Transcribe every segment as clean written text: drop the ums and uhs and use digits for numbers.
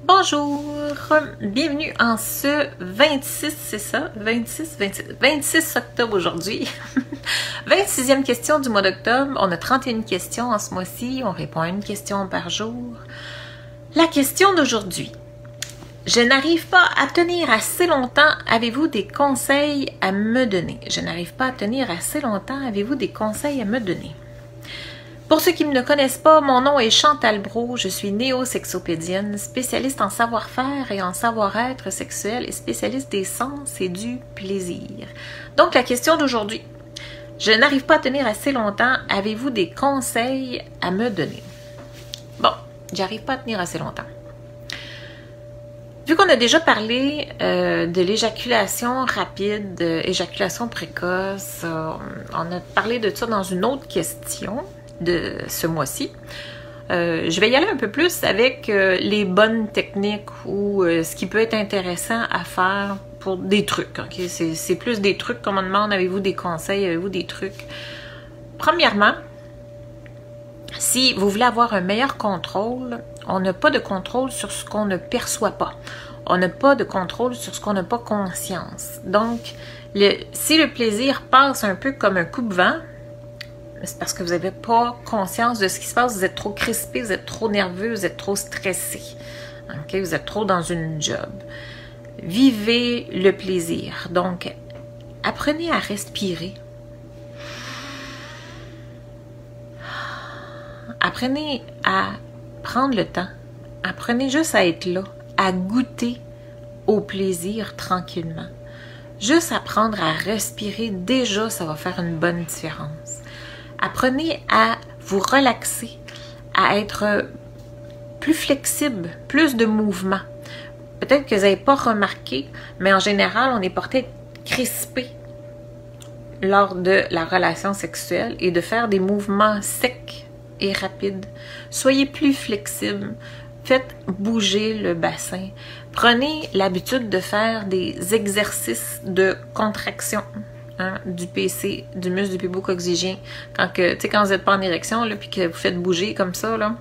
Bonjour, bienvenue en ce 26, c'est ça? 26 octobre aujourd'hui. 26e question du mois d'octobre. On a 31 questions en ce mois-ci. On répond à une question par jour. La question d'aujourd'hui. Je n'arrive pas à tenir assez longtemps. Avez-vous des conseils à me donner? Je n'arrive pas à tenir assez longtemps. Avez-vous des conseils à me donner? Pour ceux qui ne me connaissent pas, mon nom est Chantal Brault, je suis néo-sexopédienne, spécialiste en savoir-faire et en savoir-être sexuel et spécialiste des sens et du plaisir. Donc la question d'aujourd'hui, je n'arrive pas à tenir assez longtemps, avez-vous des conseils à me donner? Bon, j'arrive pas à tenir assez longtemps. Vu qu'on a déjà parlé de l'éjaculation rapide, éjaculation précoce, on a parlé de ça dans une autre question de ce mois-ci. Je vais y aller un peu plus avec les bonnes techniques ou ce qui peut être intéressant à faire pour des trucs. Okay? C'est plus des trucs qu'on me demande, avez-vous des conseils, avez-vous des trucs? Premièrement, si vous voulez avoir un meilleur contrôle, on n'a pas de contrôle sur ce qu'on ne perçoit pas. On n'a pas de contrôle sur ce qu'on n'a pas conscience. Donc, si le plaisir passe un peu comme un coupe-vent, c'est parce que vous n'avez pas conscience de ce qui se passe. Vous êtes trop crispé, vous êtes trop nerveux, vous êtes trop stressé. Okay? Vous êtes trop dans une job. Vivez le plaisir. Donc, apprenez à respirer. Apprenez à prendre le temps. Apprenez juste à être là, à goûter au plaisir tranquillement. Juste apprendre à respirer, déjà, ça va faire une bonne différence. Apprenez à vous relaxer, à être plus flexible, plus de mouvement. Peut-être que vous n'avez pas remarqué, mais en général, on est porté à être crispé lors de la relation sexuelle et de faire des mouvements secs et rapides. Soyez plus flexible. Faites bouger le bassin. Prenez l'habitude de faire des exercices de contraction. Hein, du PC, du muscle du pubococcygien. Quand vous n'êtes pas en érection, là, puis que vous faites bouger comme ça, là,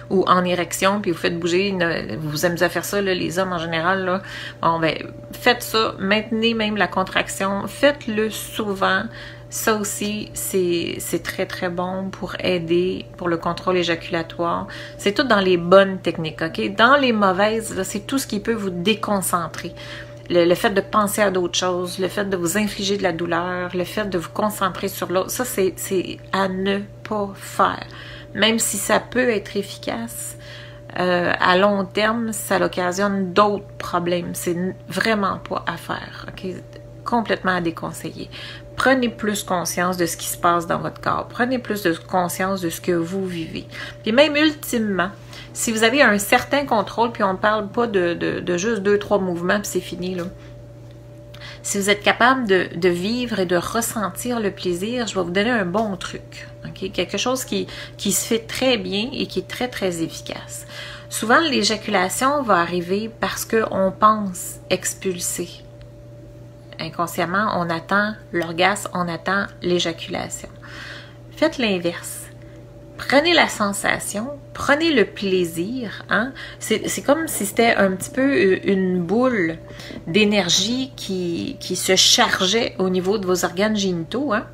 ou en érection, puis vous faites bouger, vous aimez à faire ça, là, les hommes en général, là. Bon, ben, faites ça, maintenez même la contraction, faites-le souvent. Ça aussi, c'est très, très bon pour aider, pour le contrôle éjaculatoire. C'est tout dans les bonnes techniques, OK? Dans les mauvaises, c'est tout ce qui peut vous déconcentrer. Le fait de penser à d'autres choses, le fait de vous infliger de la douleur, le fait de vous concentrer sur l'autre, ça, c'est à ne pas faire. Même si ça peut être efficace, à long terme, ça occasionne d'autres problèmes. C'est vraiment pas à faire, OK? Complètement à déconseiller. Prenez plus conscience de ce qui se passe dans votre corps. Prenez plus de conscience de ce que vous vivez. Puis même ultimement, si vous avez un certain contrôle, puis on ne parle pas de juste 2-3 mouvements, puis c'est fini, là. Si vous êtes capable de vivre et de ressentir le plaisir, je vais vous donner un bon truc. Okay? Quelque chose qui se fait très bien et qui est très, très efficace. Souvent, l'éjaculation va arriver parce qu'on pense expulser. Inconsciemment, on attend l'orgasme, on attend l'éjaculation. Faites l'inverse. Prenez la sensation, prenez le plaisir. Hein? C'est comme si c'était un petit peu une boule d'énergie qui se chargeait au niveau de vos organes génitaux. Hein?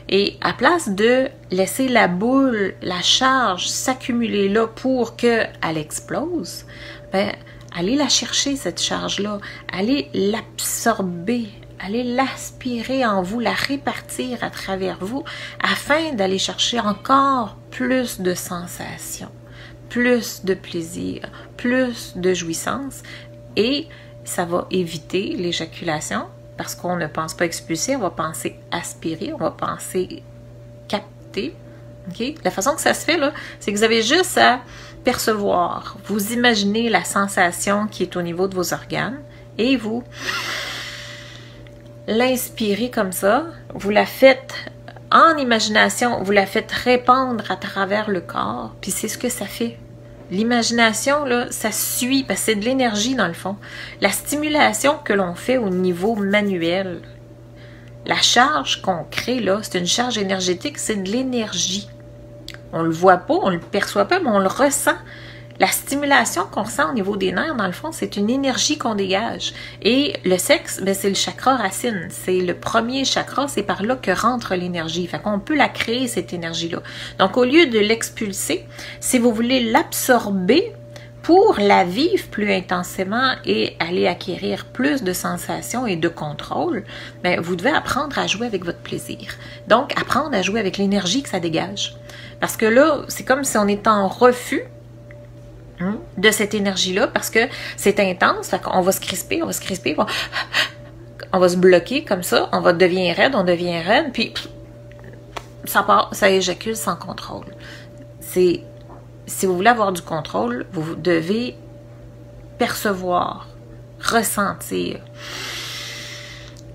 Et à place de laisser la boule, la charge s'accumuler là pour qu'elle explose, ben, allez la chercher, cette charge-là. Allez l'absorber. Allez l'aspirer en vous, la répartir à travers vous afin d'aller chercher encore plus de sensations, plus de plaisir, plus de jouissance et ça va éviter l'éjaculation parce qu'on ne pense pas expulser, on va penser aspirer, on va penser capter. Okay? La façon que ça se fait, là, c'est que vous avez juste à percevoir, vous imaginez la sensation qui est au niveau de vos organes et vous l'inspirez comme ça, vous la faites en imagination, vous la faites répandre à travers le corps, puis c'est ce que ça fait. L'imagination, là, ça suit, parce que c'est de l'énergie dans le fond. La stimulation que l'on fait au niveau manuel, la charge qu'on crée là, c'est une charge énergétique, c'est de l'énergie. On le voit pas, on le perçoit pas, mais on le ressent. La stimulation qu'on ressent au niveau des nerfs, dans le fond, c'est une énergie qu'on dégage. Et le sexe, ben, c'est le chakra racine. C'est le premier chakra, c'est par là que rentre l'énergie. Fait qu'on peut la créer, cette énergie-là. Donc, au lieu de l'expulser, si vous voulez l'absorber pour la vivre plus intensément et aller acquérir plus de sensations et de contrôle, ben, vous devez apprendre à jouer avec votre plaisir. Donc, apprendre à jouer avec l'énergie que ça dégage. Parce que là, c'est comme si on était en refus de cette énergie-là parce que c'est intense, fait qu'on va se crisper, on va se bloquer comme ça, on devient raide, puis ça part, ça éjacule sans contrôle. Si vous voulez avoir du contrôle, vous devez percevoir, ressentir,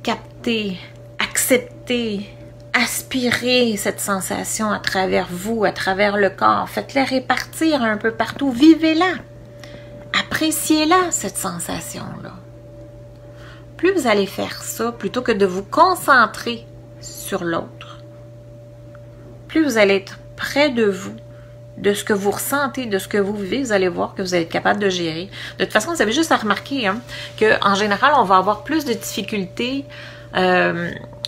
capter, accepter, aspirez cette sensation à travers vous, à travers le corps. Faites-la répartir un peu partout. Vivez-la. Appréciez-la, cette sensation-là. Plus vous allez faire ça, plutôt que de vous concentrer sur l'autre, plus vous allez être près de vous, de ce que vous ressentez, de ce que vous vivez, vous allez voir que vous allez être capable de gérer. De toute façon, vous avez juste à remarquer qu'en général, on va avoir plus de difficultés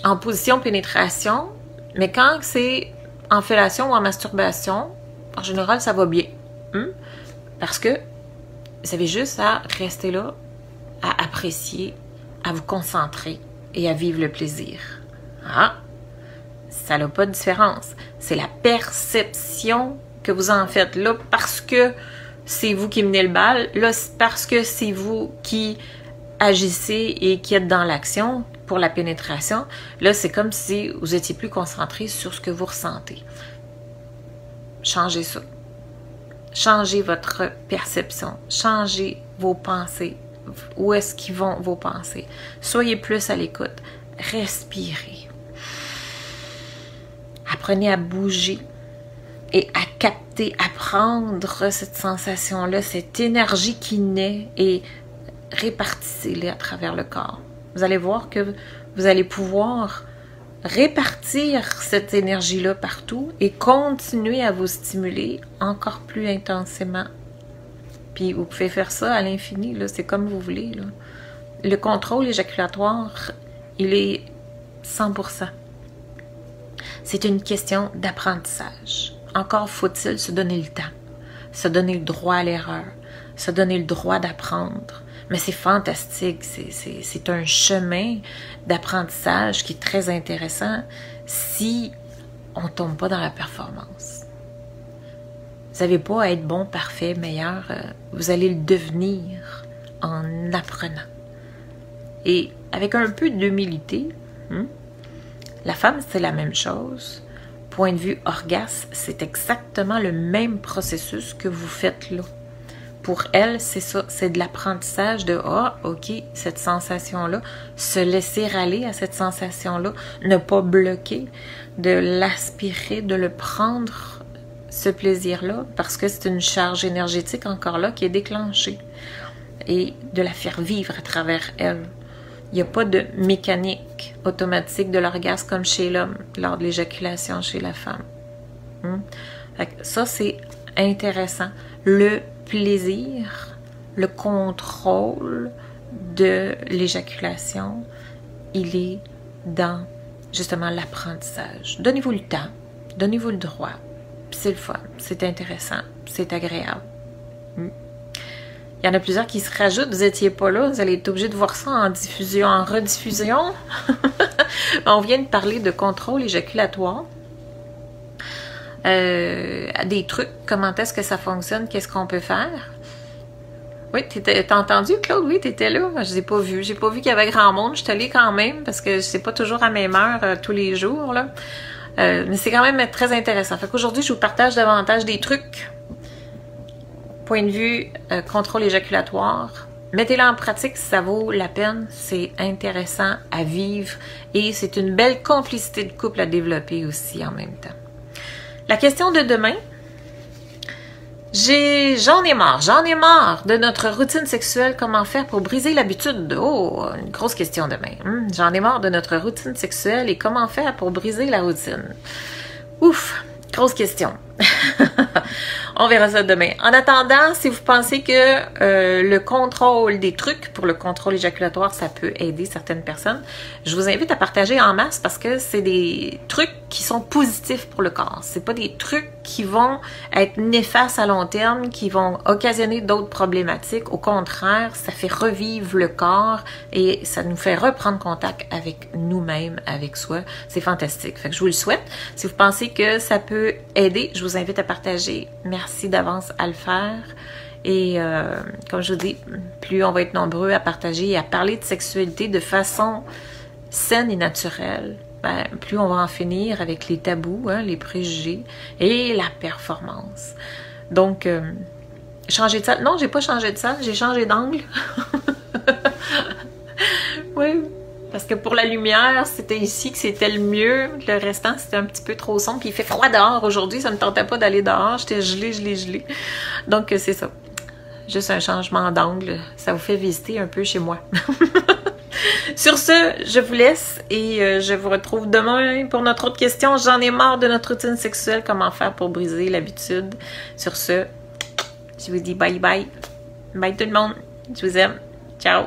en position pénétration, mais quand c'est en fellation ou en masturbation, en général, ça va bien. Parce que vous avez juste à rester là, à apprécier, à vous concentrer et à vivre le plaisir. Ça n'a pas de différence. C'est la perception que vous en faites là parce que c'est vous qui menez le bal, là parce que c'est vous qui agissez et qui êtes dans l'action pour la pénétration. Là, c'est comme si vous étiez plus concentré sur ce que vous ressentez. Changez ça. Changez votre perception. Changez vos pensées. Où est-ce qu'ils vont vos pensées? Soyez plus à l'écoute. Respirez. Apprenez à bouger et à capter, à prendre cette sensation-là, cette énergie qui naît et répartissez-les à travers le corps. Vous allez voir que vous allez pouvoir répartir cette énergie-là partout et continuer à vous stimuler encore plus intensément. Puis vous pouvez faire ça à l'infini, là, c'est comme vous voulez. Là. Le contrôle éjaculatoire, il est 100%. C'est une question d'apprentissage. Encore faut-il se donner le temps, se donner le droit à l'erreur, se donner le droit d'apprendre. Mais c'est fantastique, c'est un chemin d'apprentissage qui est très intéressant si on ne tombe pas dans la performance. Vous n'avez pas à être bon, parfait, meilleur, vous allez le devenir en apprenant. Et avec un peu d'humilité, la femme, c'est la même chose. Point de vue orgasme, c'est exactement le même processus que vous faites là. Pour elle, c'est ça, c'est de l'apprentissage de « Ah, ok, cette sensation-là », se laisser aller à cette sensation-là, ne pas bloquer, de l'aspirer, de le prendre, ce plaisir-là, parce que c'est une charge énergétique encore là qui est déclenchée, et de la faire vivre à travers elle. Il n'y a pas de mécanique automatique de l'orgasme comme chez l'homme, lors de l'éjaculation chez la femme. Ça, c'est intéressant. Le plaisir, le contrôle de l'éjaculation, il est dans justement l'apprentissage. Donnez-vous le temps, donnez-vous le droit. C'est le fun, c'est intéressant, c'est agréable. Il y en a plusieurs qui se rajoutent, vous n'étiez pas là, vous allez être obligé de voir ça en diffusion, en rediffusion. On vient de parler de contrôle éjaculatoire. Des trucs, comment est-ce que ça fonctionne, qu'est-ce qu'on peut faire. Oui, t'as entendu, Claude? Oui, t'étais là. Je l'ai pas vu. J'ai pas vu qu'il y avait grand monde. Je suis allée quand même, parce que c'est pas toujours à même heure tous les jours, là. Mais c'est quand même très intéressant. Fait qu'aujourd'hui, je vous partage davantage des trucs. Point de vue contrôle éjaculatoire. Mettez-le en pratique si ça vaut la peine. C'est intéressant à vivre et c'est une belle complicité de couple à développer aussi en même temps. La question de demain, j'en ai marre de notre routine sexuelle. Comment faire pour briser l'habitude? Oh, une grosse question demain. J'en ai marre de notre routine sexuelle et comment faire pour briser la routine? Ouf, grosse question. On verra ça demain. En attendant, si vous pensez que le contrôle des trucs pour le contrôle éjaculatoire, ça peut aider certaines personnes, je vous invite à partager en masse parce que c'est des trucs qui sont positifs pour le corps. C'est pas des trucs qui vont être néfastes à long terme, qui vont occasionner d'autres problématiques. Au contraire, ça fait revivre le corps et ça nous fait reprendre contact avec nous-mêmes, avec soi. C'est fantastique. Fait que je vous le souhaite. Si vous pensez que ça peut aider, je vous invite à partager. Merci d'avance à le faire. Et comme je vous dis, plus on va être nombreux à partager et à parler de sexualité de façon saine et naturelle, ben, plus on va en finir avec les tabous, hein, les préjugés et la performance. Donc, changer de salle. Non, j'ai pas changé de salle, j'ai changé d'angle. Oui, parce que pour la lumière, c'était ici que c'était le mieux. Le restant, c'était un petit peu trop sombre. Puis il fait froid dehors aujourd'hui, ça ne me tentait pas d'aller dehors. J'étais gelée. Donc, c'est ça. Juste un changement d'angle. Ça vous fait visiter un peu chez moi. Sur ce, je vous laisse et je vous retrouve demain pour notre autre question. J'en ai marre de notre routine sexuelle. Comment faire pour briser l'habitude? Sur ce, je vous dis bye bye. Bye tout le monde. Je vous aime. Ciao.